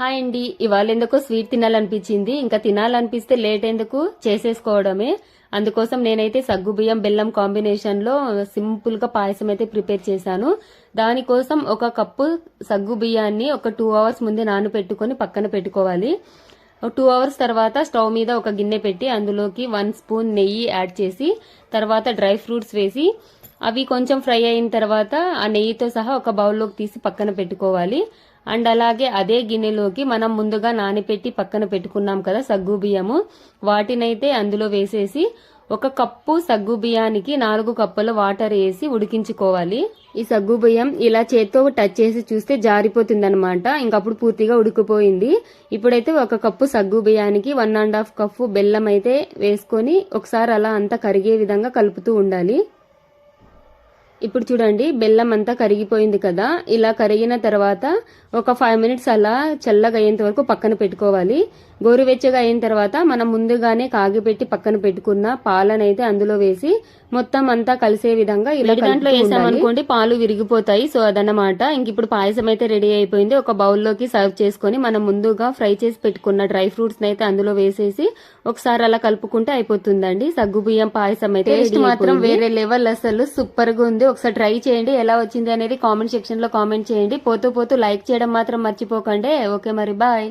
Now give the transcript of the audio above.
Hi అండి. ఇవాళ ఎందుకో స్వీట్ తినాలనిపించింది. ఇంకా తినాలనిపిస్తే లేట్ ఎందుకు, చేసేసుకోవడమే. అందుకోసం నేనైతే సగ్గుబియ్యం బెల్లం కాంబినేషన్ లో సింపుల్ గా పాయసం అయితే ప్రిపేర్ చేశాను. దానికోసం ఒక కప్పు సగ్గు బియ్యాన్ని ఒక 2 అవర్స్ ముందే నానబెట్టుకొని పక్కన పెట్టుకోవాలి. 2 అవర్స్ తర్వాత స్టవ్ మీద ఒక గిన్నె పెట్టి అందులోకి 1 స్పూన్ నెయ్యి యాడ్ చేసి తర్వాత డ్రై ఫ్రూట్స్ వేసి అవి కొంచెం ఫ్రై అయిన తర్వాత ఆ నెయ్యితో సహా ఒక బౌల్లోకి తీసి పక్కన పెట్టుకోవాలి. అండ్ అలాగే అదే గిన్నెలోకి మనం ముందుగా నానబెట్టి పక్కన పెట్టుకున్నాం కదా సగ్గు బియ్యము, వాటినైతే అందులో వేసేసి ఒక కప్పు సగ్గు బియ్యానికి 4 కప్పుల వాటర్ వేసి ఉడికించుకోవాలి. ఈ సగ్గు బియ్యం ఇలా చేత్తో టచ్ చేసి చూస్తే జారిపోతుంది అనమాట. ఇంకప్పుడు పూర్తిగా ఉడికిపోయింది. ఇప్పుడైతే ఒక కప్పు సగ్గు బియ్యానికి 1.5 కప్పు బెల్లం అయితే వేసుకొని ఒకసారి అలా అంతా కరిగే విధంగా కలుపుతూ ఉండాలి. ఇప్పుడు చూడండి బెల్లం అంతా కరిగిపోయింది కదా. ఇలా కరిగిన తర్వాత ఒక 5 మినిట్స్ అలా చల్లగా అయ్యేంత వరకు పక్కన పెట్టుకోవాలి. గోరువెచ్చగా అయిన తర్వాత మనం ముందుగానే కాగిపెట్టి పక్కన పెట్టుకున్న పాలనైతే అందులో వేసి మొత్తం అంతా కలిసే విధంగా ఇలా దాంట్లో వేసామనుకోండి పాలు విరిగిపోతాయి. సో అదన్నమాట. ఇంక ఇప్పుడు పాయసం అయితే రెడీ అయిపోయింది. ఒక బౌల్లోకి సర్వ్ చేసుకొని మనం ముందుగా ఫ్రై చేసి పెట్టుకున్న డ్రై ఫ్రూట్స్ అయితే అందులో వేసేసి ఒకసారి అలా కలుపుకుంటే అయిపోతుందండి. సగ్గుబియ్యం పాయసం అయితే టేస్ట్ మాత్రం వేరే లెవెల్, అసలు సూపర్ గా ఉంది. ఒకసారి ట్రై చేయండి. ఎలా వచ్చింది అనేది కామెంట్ సెక్షన్ లో కామెంట్ చేయండి. పోతూ లైక్ చేయడం మాత్రం మర్చిపోకండి. ఓకే మరి బాయ్.